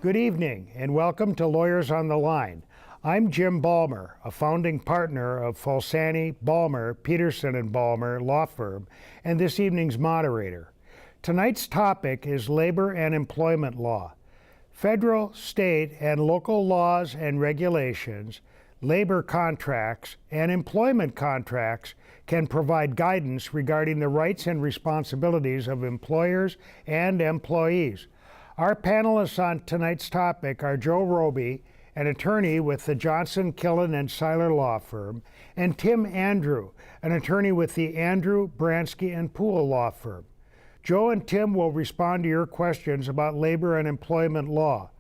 Good evening and welcome to Lawyers on the Line. I'm Jim Balmer, a founding partner of Fulsani, Balmer, Peterson & Balmer law firm, and this evening's moderator. Tonight's topic is labor and employment law. Federal, state, and local laws and regulations, labor contracts, and employment contracts can provide guidance regarding the rights and responsibilities of employers and employees. Our panelists on tonight's topic are Joe Roby, an attorney with the Johnson, Killen, and Seiler law firm, and Tim Andrew, an attorney with the Andrew, Bransky, and Poole law firm. Joe and Tim will respond to your questions about labor and employment law.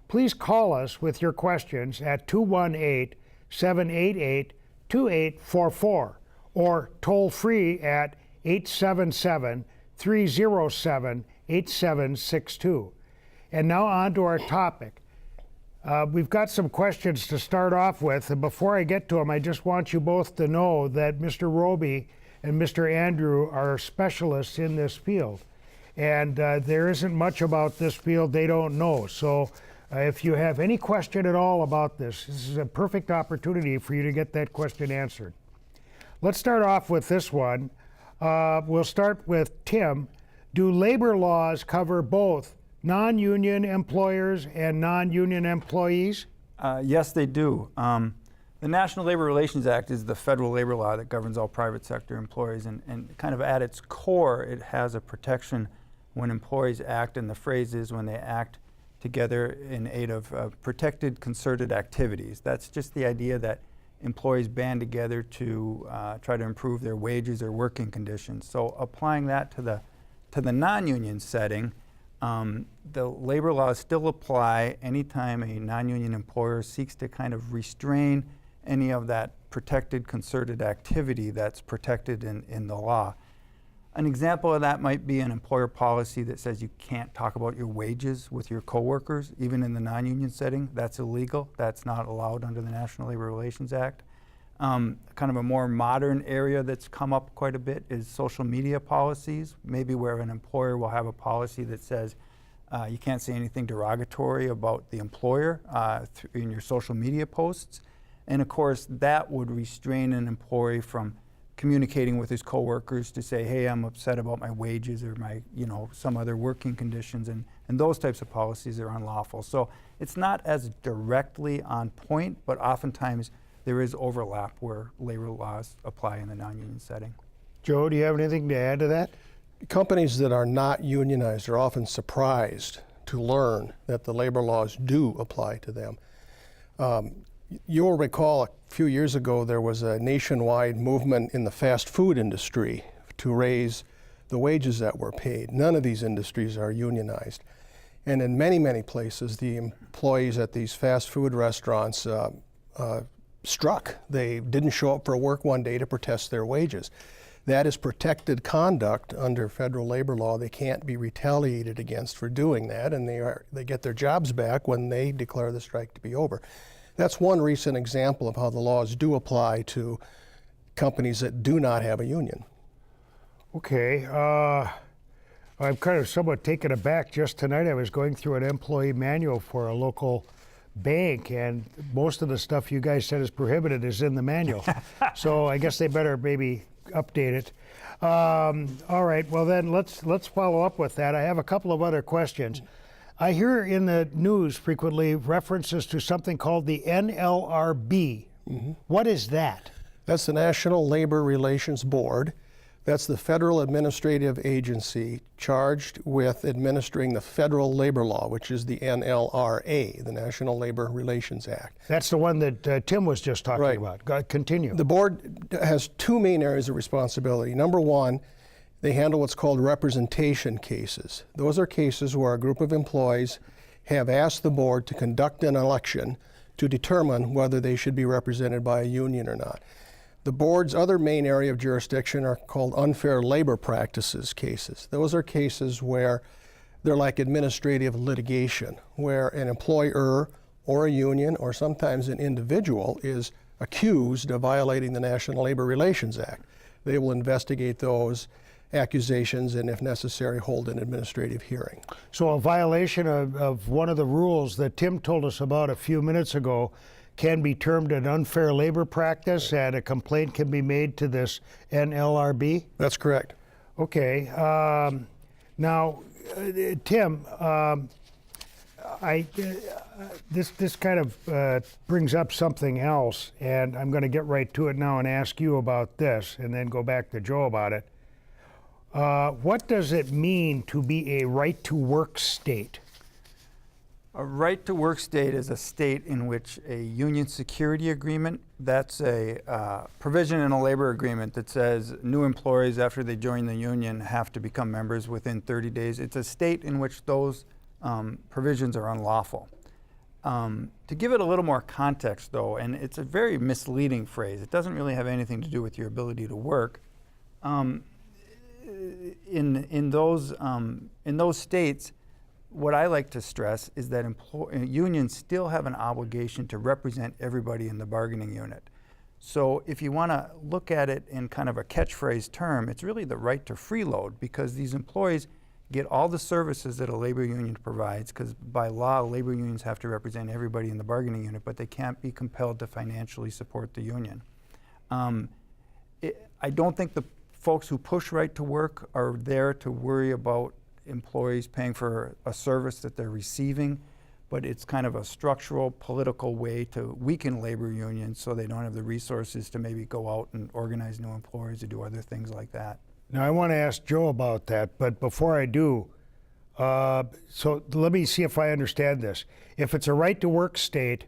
Please call us with your questions at 218-788-2844 or toll free at 877-307-8762. And now on to our topic. We've got some questions to start off with, and before I get to them, I just want you both to know that Mr. Roby and Mr. Andrew are specialists in this field, and there isn't much about this field they don't know. So if you have any question at all about this is a perfect opportunity for you to get that question answered. Let's start off with this one. We'll start with Tim. Do labor laws cover both non-union employers and non-union employees? Yes, they do. The National Labor Relations Act is the federal labor law that governs all private sector employees, and kind of at its core, it has a protection when employees act, and the phrase is when they act together in aid of protected concerted activities. That's just the idea that employees band together to try to improve their wages or working conditions. So applying that to the non-union setting, the labor laws still apply anytime a non-union employer seeks to kind of restrain any of that protected concerted activity that's protected in the law. An example of that might be an employer policy that says you can't talk about your wages with your coworkers, even in the non-union setting. That's illegal. That's not allowed under the National Labor Relations Act. Kind of a more modern area that's come up quite a bit is social media policies, maybe where an employer will have a policy that says you can't say anything derogatory about the employer in your social media posts. And of course, that would restrain an employee from communicating with his coworkers to say, hey, I'm upset about my wages or my, some other working conditions, and those types of policies are unlawful. So it's not as directly on point, but oftentimes there is overlap where labor laws apply in the non-union setting. Joe, do you have anything to add to that? Companies that are not unionized are often surprised to learn that the labor laws do apply to them. You'll recall a few years ago there was a nationwide movement in the fast food industry to raise the wages that were paid. None of these industries are unionized. And in many, many places, the employees at these fast food restaurants struck. They didn't show up for work one day to protest their wages. That is protected conduct under federal labor law. They can't be retaliated against for doing that, and they get their jobs back when they declare the strike to be over. That's one recent example of how the laws do apply to companies that do not have a union. Okay. I'm kind of somewhat taken aback. Just tonight I was going through an employee manual for a local bank, and most of the stuff you guys said is prohibited is in the manual. So I guess they better maybe update it. All right, well then let's follow up with that. I have a couple of other questions. I hear in the news frequently references to something called the NLRB. Mm-hmm. What is that? That's the National Labor Relations Board. That's the federal administrative agency charged with administering the federal labor law, which is the NLRA, the National Labor Relations Act. That's the one that Tim was just talking about. Continue. The board has two main areas of responsibility. Number one, they handle what's called representation cases. Those are cases where a group of employees have asked the board to conduct an election to determine whether they should be represented by a union or not. The board's other main area of jurisdiction are called unfair labor practices cases. Those are cases where they're like administrative litigation, where an employer or a union or sometimes an individual is accused of violating the National Labor Relations Act. They will investigate those accusations and, if necessary, hold an administrative hearing. So a violation of one of the rules that Tim told us about a few minutes ago can be termed an unfair labor practice, and a complaint can be made to this NLRB? That's correct. Okay. Now, Tim, this kind of brings up something else, and I'm going to get right to it now and ask you about this, and then go back to Joe about it. What does it mean to be a right-to-work state? A right-to-work state is a state in which a union security agreement, that's a provision in a labor agreement that says new employees after they join the union have to become members within 30 days. It's a state in which those provisions are unlawful. To give it a little more context, though, and it's a very misleading phrase, it doesn't really have anything to do with your ability to work. In those states, what I like to stress is that unions still have an obligation to represent everybody in the bargaining unit. So if you want to look at it in kind of a catchphrase term, it's really the right to freeload, because these employees get all the services that a labor union provides, because by law, labor unions have to represent everybody in the bargaining unit, but they can't be compelled to financially support the union. I don't think the folks who push right to work are there to worry about employees paying for a service that they're receiving, but it's kind of a structural political way to weaken labor unions so they don't have the resources to maybe go out and organize new employees or do other things like that. Now, I want to ask Joe about that, but before I do, so let me see if I understand this. If it's a right-to-work state,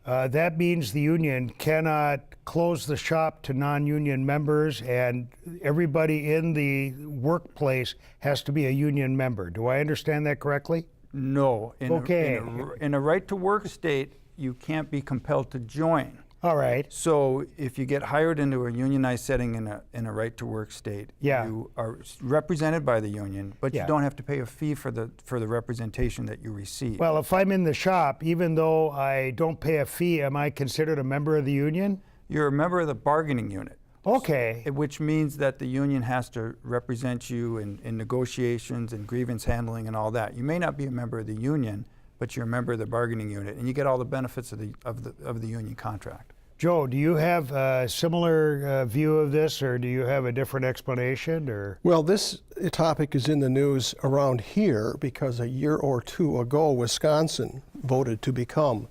that means the union cannot close the shop to non-union members, and everybody in the workplace has to be a union member. Do I understand that correctly? No. Okay. In a right-to-work state, you can't be compelled to join. All right. So if you get hired into a unionized setting in a right-to-work state, you are represented by the union, but you don't have to pay a fee for the representation that you receive. Well, if I'm in the shop, even though I don't pay a fee, am I considered a member of the union? You're a member of the bargaining unit. Okay. Which means that the union has to represent you in negotiations and grievance handling and all that. You may not be a member of the union, but you're a member of the bargaining unit, and you get all the benefits of the union contract. Joe, do you have a similar view of this, or do you have a different explanation? Or Well, this topic is in the news around here because a year or two ago, Wisconsin voted to become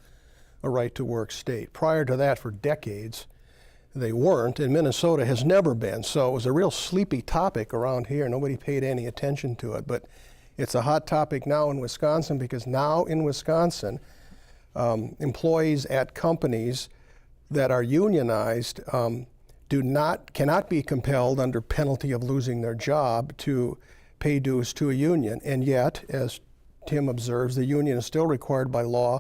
a right-to-work state. Prior to that, for decades, they weren't, and Minnesota has never been. So it was a real sleepy topic around here. Nobody paid any attention to it, but it's a hot topic now in Wisconsin, because now in Wisconsin, employees at companies that are unionized cannot be compelled under penalty of losing their job to pay dues to a union. And yet, as Tim observes, the union is still required by law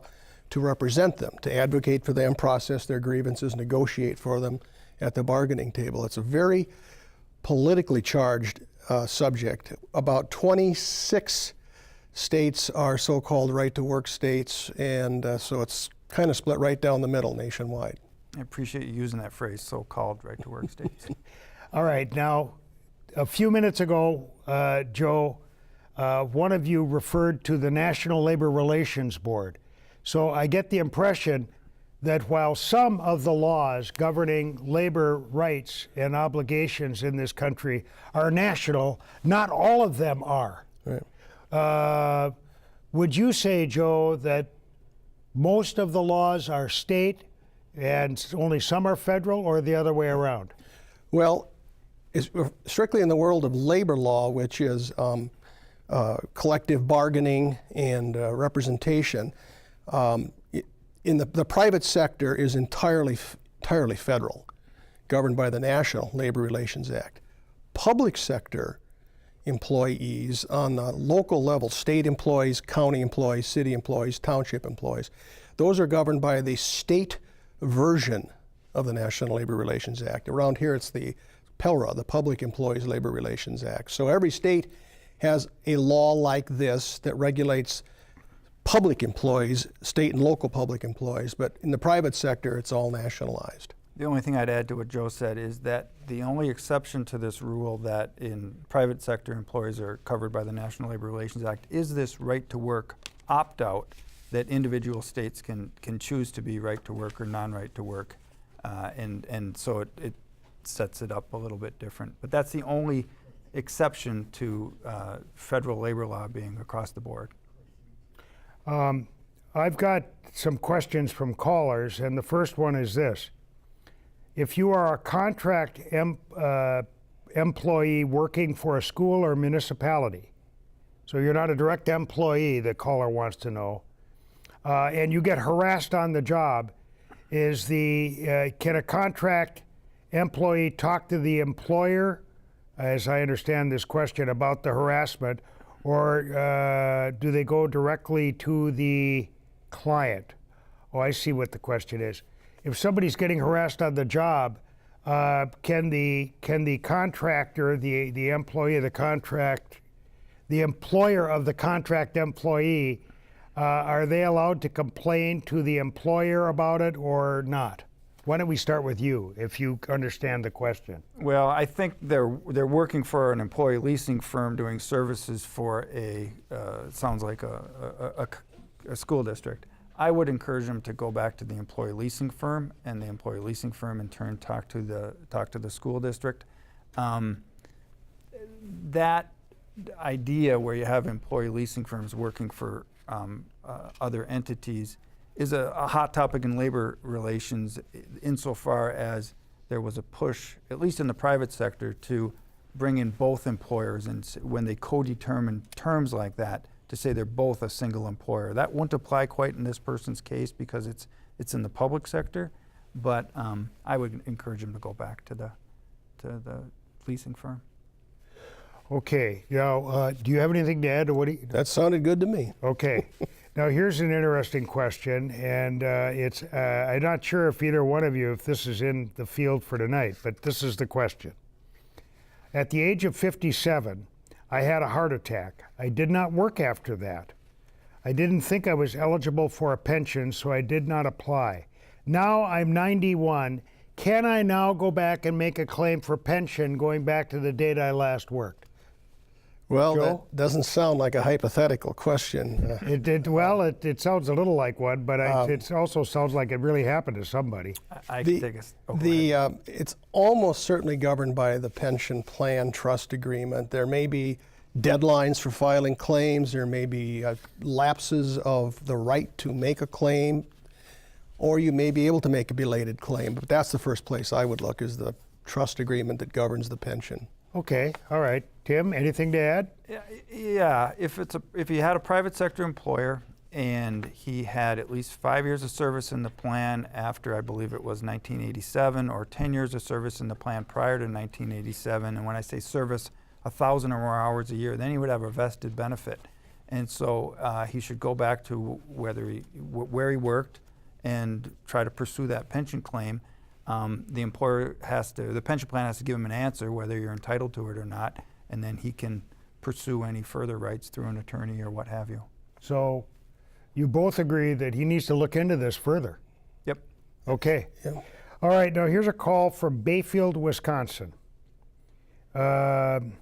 to represent them, to advocate for them, process their grievances, negotiate for them at the bargaining table. It's a very politically charged subject. About 26 states are so-called right-to-work states, and so it's kind of split right down the middle nationwide. I appreciate you using that phrase, so-called right-to-work states. all right, now, a few minutes ago, Joe, one of you referred to the National Labor Relations Board. So I get the impression that while some of the laws governing labor rights and obligations in this country are national, not all of them are. Right. Would you say, Joe, that most of the laws are state and only some are federal, or the other way around? Well, strictly in the world of labor law, which is collective bargaining and representation, in the private sector is entirely federal, governed by the National Labor Relations Act. Public sector employees on the local level, state employees, county employees, city employees, township employees, those are governed by the state version of the National Labor Relations Act. Around here it's the PELRA, the Public Employees Labor Relations Act. So every state has a law like this that regulates public employees, state and local public employees, but in the private sector it's all nationalized. The only thing I'd add to what Joe said is that the only exception to this rule that in private sector employees are covered by the National Labor Relations Act is this right to work opt-out that individual states can choose to be right to work or non-right to work. And so it sets it up a little bit different. But that's the only exception to federal labor law being across the board. I've got some questions from callers, and the first one is this. If you are a contract employee working for a school or municipality, so you're not a direct employee, the caller wants to know, and you get harassed on the job, can a contract employee talk to the employer, as I understand this question, about the harassment, or do they go directly to the client? Oh, I see what the question is. If somebody's getting harassed on the job, can the contractor, the employee of the contract, the employer of the contract employee, are they allowed to complain to the employer about it or not? Why don't we start with you, if you understand the question? Well, I think they're working for an employee leasing firm doing services for sounds like a school district. I would encourage them to go back to the employee leasing firm, and the employee leasing firm in turn talk to the school district. That idea where you have employee leasing firms working for other entities is a hot topic in labor relations, insofar as there was a push, at least in the private sector, to bring in both employers, and when they co-determine terms like that, to say they're both a single employer. That wouldn't apply quite in this person's case because it's in the public sector, but I would encourage them to go back to the leasing firm. Okay, now, do you have anything to add to what That sounded good to me. Okay. Now, here's an interesting question, and I'm not sure if either one of you, if this is in the field for tonight, but this is the question. At the age of 57, I had a heart attack. I did not work after that. I didn't think I was eligible for a pension, so I did not apply. Now I'm 91. Can I now go back and make a claim for pension going back to the date I last worked? Well, Joe? that doesn't sound like a hypothetical question. It sounds a little like one, but it also sounds like it really happened to somebody. I can take a It's almost certainly governed by the pension plan trust agreement. There may be deadlines for filing claims. There may be lapses of the right to make a claim, or you may be able to make a belated claim. But that's the first place I would look, is the trust agreement that governs the pension. Okay, all right. Tim, anything to add? Yeah, if he had a private sector employer and he had at least 5 years of service in the plan after, I believe it was 1987, or 10 years of service in the plan prior to 1987, and when I say service, 1,000 or more hours a year, then he would have a vested benefit. And so he should go back to where he worked and try to pursue that pension claim. The pension plan has to give him an answer whether you're entitled to it or not, and then he can pursue any further rights through an attorney or what have you. So you both agree that he needs to look into this further? Yep. Okay. Yeah. All right, now here's a call from Bayfield, Wisconsin. And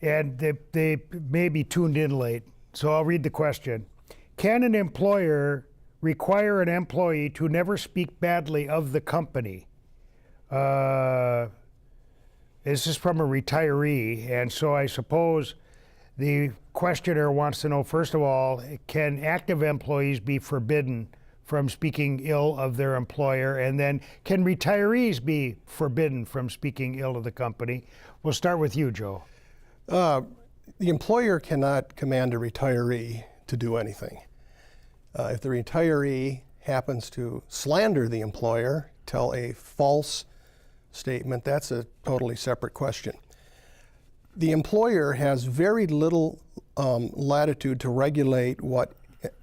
they may be tuned in late, so I'll read the question. Can an employer require an employee to never speak badly of the company? This is from a retiree, and so I suppose the questioner wants to know, first of all, can active employees be forbidden from speaking ill of their employer? And then, can retirees be forbidden from speaking ill of the company? We'll start with you, Joe. The employer cannot command a retiree to do anything. If the retiree happens to slander the employer, tell a false statement, that's a totally separate question. The employer has very little latitude to regulate what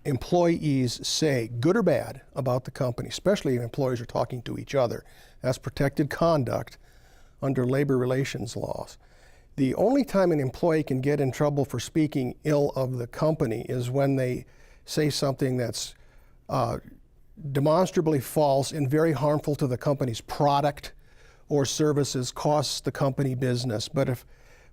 employees say, good or bad, about the company, especially if employees are talking to each other. That's protected conduct under labor relations laws. The only time an employee can get in trouble for speaking ill of the company is when they say something that's demonstrably false and very harmful to the company's product or services, costs the company business. But if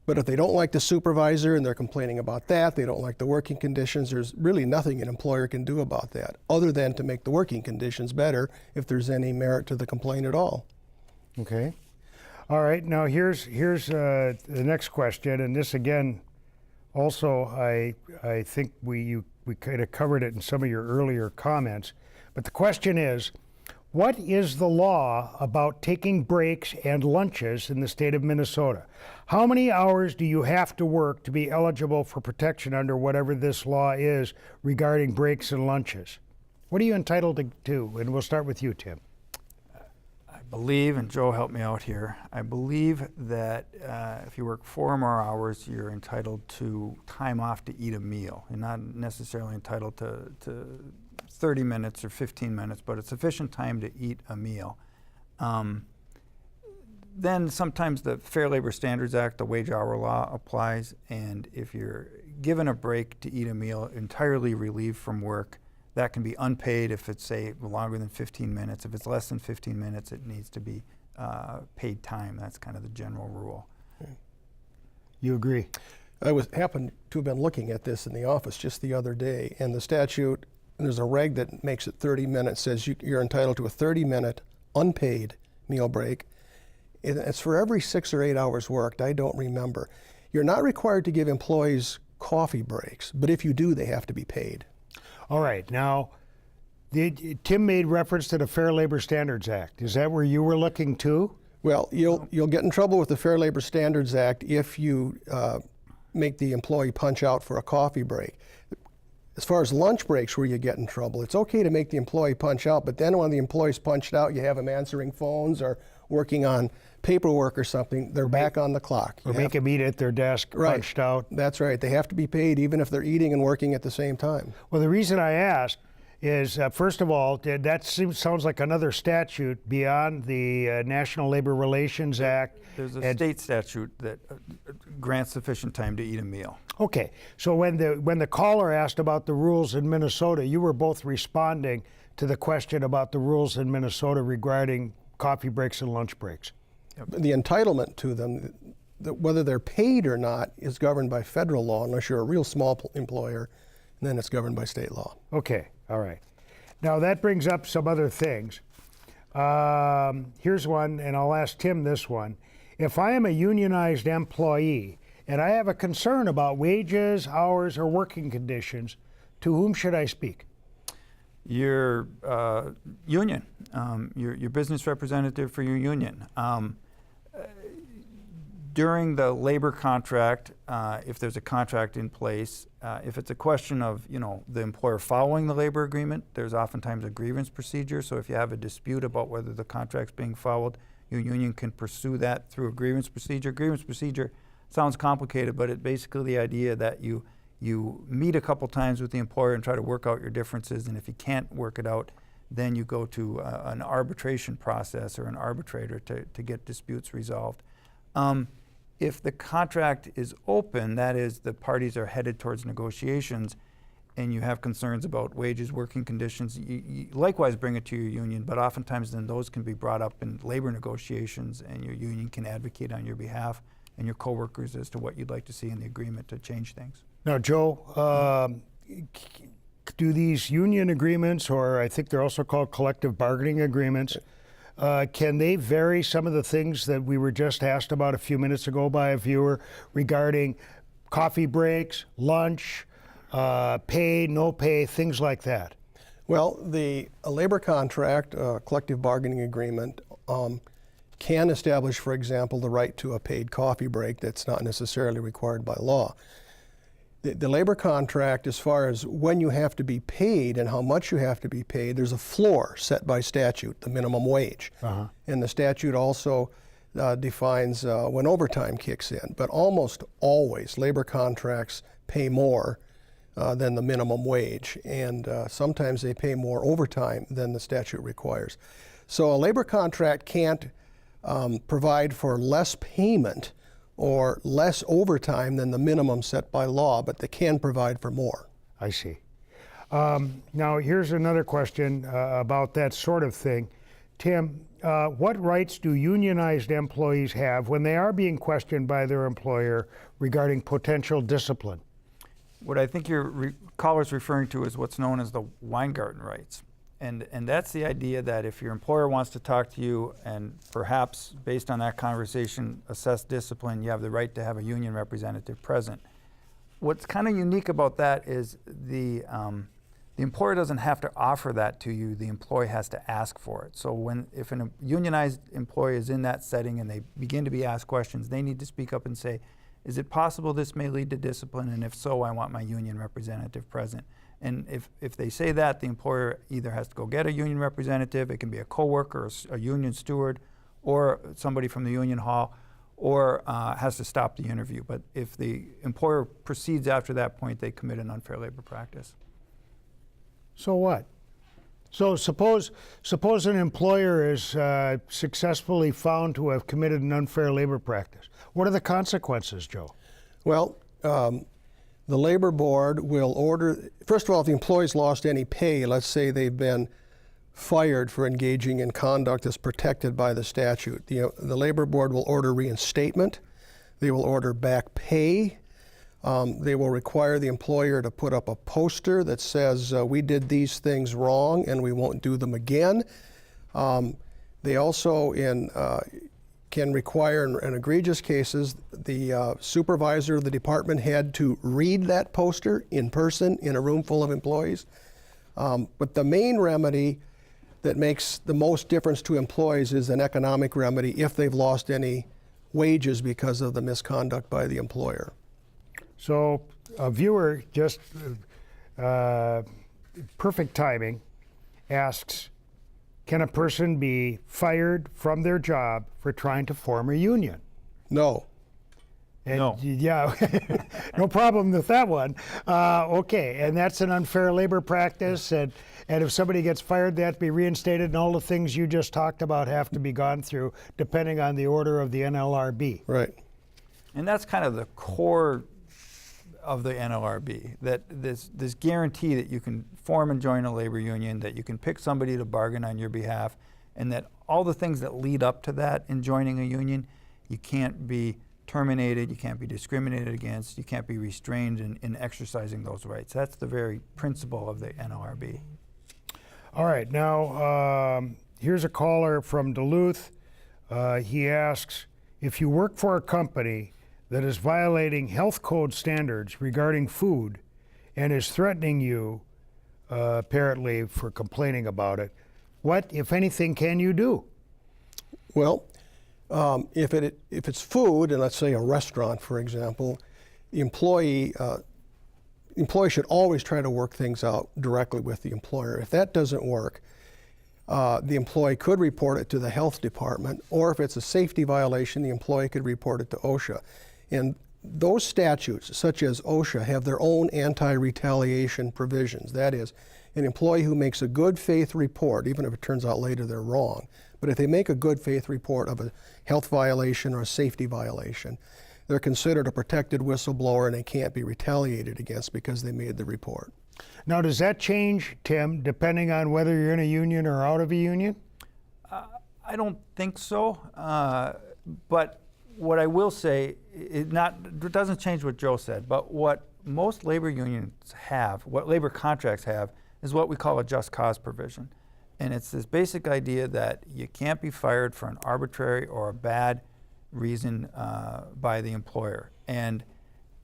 they don't like the supervisor and they're complaining about that, they don't like the working conditions, there's really nothing an employer can do about that other than to make the working conditions better if there's any merit to the complaint at all. Okay. All right. Now here's the next question, and this again, also I think we kind of covered it in some of your earlier comments, but the question is, what is the law about taking breaks and lunches in the state of Minnesota? How many hours do you have to work to be eligible for protection under whatever this law is regarding breaks and lunches? What are you entitled to? And we'll start with you, Tim. I believe, and Joe helped me out here, I believe that if you work 4 or more hours, you're entitled to time off to eat a meal. You're not necessarily entitled to 30 minutes or 15 minutes, but it's sufficient time to eat a meal. Then sometimes the Fair Labor Standards Act, the wage hour law applies, and if you're given a break to eat a meal entirely relieved from work, that can be unpaid if it's, say, longer than 15 minutes. If it's less than 15 minutes, it needs to be paid time. That's kind of the general rule. You agree? I happened to have been looking at this in the office just the other day, and the statute, there's a reg that makes it 30 minutes, says you're entitled to a 30-minute unpaid meal break. It's for every 6 or 8 hours worked. I don't remember. You're not required to give employees coffee breaks, but if you do, they have to be paid. All right. Now, Tim made reference to the Fair Labor Standards Act. Is that where you were looking too? Well, you'll get in trouble with the Fair Labor Standards Act if you make the employee punch out for a coffee break. As far as lunch breaks where you get in trouble, it's okay to make the employee punch out, but then when the employee's punched out, you have them answering phones or working on paperwork or something, they're back on the clock. Or make them eat at their desk, Right. punched out. That's right. They have to be paid even if they're eating and working at the same time. Well, the reason I asked is, first of all, that sounds like another statute beyond the National Labor Relations Act. There's a state statute that grants sufficient time to eat a meal. Okay, so when the caller asked about the rules in Minnesota, you were both responding to the question about the rules in Minnesota regarding coffee breaks and lunch breaks. The entitlement to them, whether they're paid or not, is governed by federal law unless you're a real small employer, and then it's governed by state law. Okay, all right. Now that brings up some other things. Here's one, and I'll ask Tim this one. If I am a unionized employee and I have a concern about wages, hours, or working conditions, to whom should I speak? Your union, your business representative for your union. During the labor contract, if there's a contract in place, if it's a question of the employer following the labor agreement, there's oftentimes a grievance procedure. So if you have a dispute about whether the contract's being followed, your union can pursue that through a grievance procedure. Grievance procedure sounds complicated, but it's basically the idea that you meet a couple times with the employer and try to work out your differences, and if you can't work it out, then you go to an arbitration process or an arbitrator to get disputes resolved. If the contract is open, that is, the parties are headed towards negotiations, and you have concerns about wages, working conditions, you likewise bring it to your union, but oftentimes then those can be brought up in labor negotiations, and your union can advocate on your behalf and your coworkers as to what you'd like to see in the agreement to change things. Now, Joe, do these union agreements, or I think they're also called collective bargaining agreements, can they vary some of the things that we were just asked about a few minutes ago by a viewer regarding coffee breaks, lunch, pay, no pay, things like that? Well, a labor contract, collective bargaining agreement, can establish, for example, the right to a paid coffee break that's not necessarily required by law. The labor contract, as far as when you have to be paid and how much you have to be paid, there's a floor set by statute, the minimum wage. Uh-huh. And the statute also defines when overtime kicks in. But almost always, labor contracts pay more than the minimum wage. And sometimes they pay more overtime than the statute requires. So a labor contract can't provide for less payment or less overtime than the minimum set by law, but they can provide for more. I see. Now, here's another question about that sort of thing. Tim, what rights do unionized employees have when they are being questioned by their employer regarding potential discipline? What I think your caller's referring to is what's known as the Weingarten rights. And that's the idea that if your employer wants to talk to you and perhaps based on that conversation assess discipline, you have the right to have a union representative present. What's kind of unique about that is the employer doesn't have to offer that to you, the employee has to ask for it. So if a unionized employee is in that setting and they begin to be asked questions, they need to speak up and say, is it possible this may lead to discipline? And if so, I want my union representative present. And if they say that, the employer either has to go get a union representative, it can be a coworker, a union steward, or somebody from the union hall, or has to stop the interview. But if the employer proceeds after that point, they commit an unfair labor practice. So what? So suppose an employer is successfully found to have committed an unfair labor practice. What are the consequences, Joe? Well, the labor board will order, first of all, if the employee's lost any pay, let's say they've been fired for engaging in conduct that's protected by the statute, the labor board will order reinstatement, they will order back pay, they will require the employer to put up a poster that says we did these things wrong and we won't do them again. They also can require, in egregious cases, the supervisor of the department head to read that poster in person in a room full of employees. But the main remedy that makes the most difference to employees is an economic remedy if they've lost any wages because of the misconduct by the employer. So a viewer just, perfect timing, asks, can a person be fired from their job for trying to form a union? No. And No. Yeah, no problem with that one. Okay, and that's an unfair labor practice, and if somebody gets fired, they have to be reinstated, and all the things you just talked about have to be gone through, depending on the order of the NLRB. Right. And that's kind of the core of the NLRB, that this guarantee that you can form and join a labor union, that you can pick somebody to bargain on your behalf, and that all the things that lead up to that in joining a union, you can't be terminated, you can't be discriminated against, you can't be restrained in exercising those rights. That's the very principle of the NLRB. All right, now here's a caller from Duluth. He asks, if you work for a company that is violating health code standards regarding food and is threatening you, apparently, for complaining about it, what, if anything, can you do? Well, if it's food, and let's say a restaurant, for example, the employee should always try to work things out directly with the employer. If that doesn't work, the employee could report it to the health department, or if it's a safety violation, the employee could report it to OSHA. And those statutes, such as OSHA, have their own anti-retaliation provisions. That is, an employee who makes a good faith report, even if it turns out later they're wrong, but if they make a good faith report of a health violation or a safety violation, they're considered a protected whistleblower and they can't be retaliated against because they made the report. Now, does that change, Tim, depending on whether you're in a union or out of a union? I don't think so, but what I will say, it doesn't change what Joe said, but what most labor unions have, what labor contracts have, is what we call a just cause provision. And it's this basic idea that you can't be fired for an arbitrary or a bad reason by the employer. And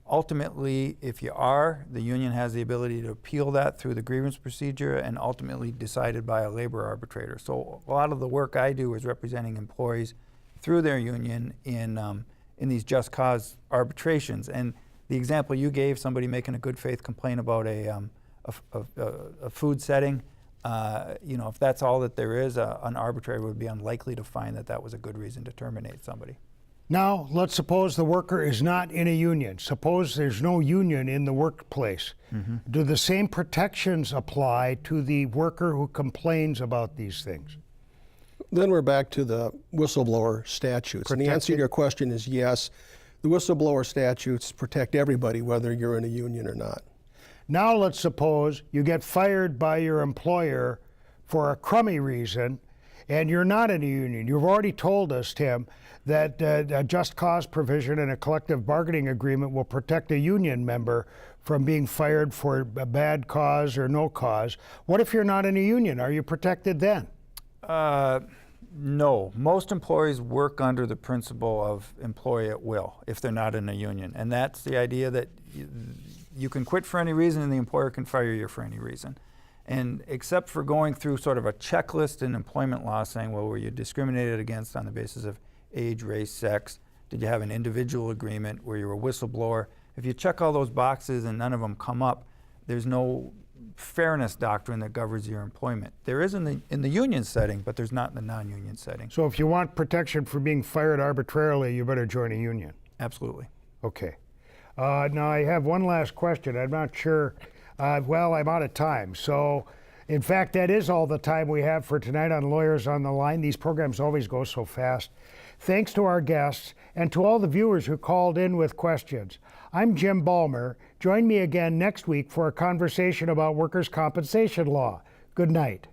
ultimately, if you are, the union has the ability to appeal that through the grievance procedure and ultimately decided by a labor arbitrator. So a lot of the work I do is representing employees through their union in these just cause arbitrations. And the example you gave, somebody making a good faith complaint about a food setting, if that's all that there is, an arbitrator would be unlikely to find that that was a good reason to terminate somebody. Now, let's suppose the worker is not in a union. Suppose there's no union in the workplace. Mm-hmm. Do the same protections apply to the worker who complains about these things? Then we're back to the whistleblower statutes. And the answer to your question is yes. The whistleblower statutes protect everybody, whether you're in a union or not. Now let's suppose you get fired by your employer for a crummy reason, and you're not in a union. You've already told us, Tim, that a just cause provision in a collective bargaining agreement will protect a union member from being fired for a bad cause or no cause. What if you're not in a union? Are you protected then? No. Most employees work under the principle of employee at will if they're not in a union. And that's the idea that you can quit for any reason and the employer can fire you for any reason. And except for going through sort of a checklist in employment law saying, well, were you discriminated against on the basis of age, race, sex? Did you have an individual agreement? Were you a whistleblower? If you check all those boxes and none of them come up, there's no fairness doctrine that governs your employment. There is in the union setting, but there's not in the non-union setting. So if you want protection for being fired arbitrarily, you better join a union. Absolutely. Okay. Now I have one last question. I'm not sure. Well, I'm out of time. So, in fact, that is all the time we have for tonight on Lawyers on the Line. These programs always go so fast. Thanks to our guests and to all the viewers who called in with questions. I'm Jim Balmer. Join me again next week for a conversation about workers' compensation law. Good night.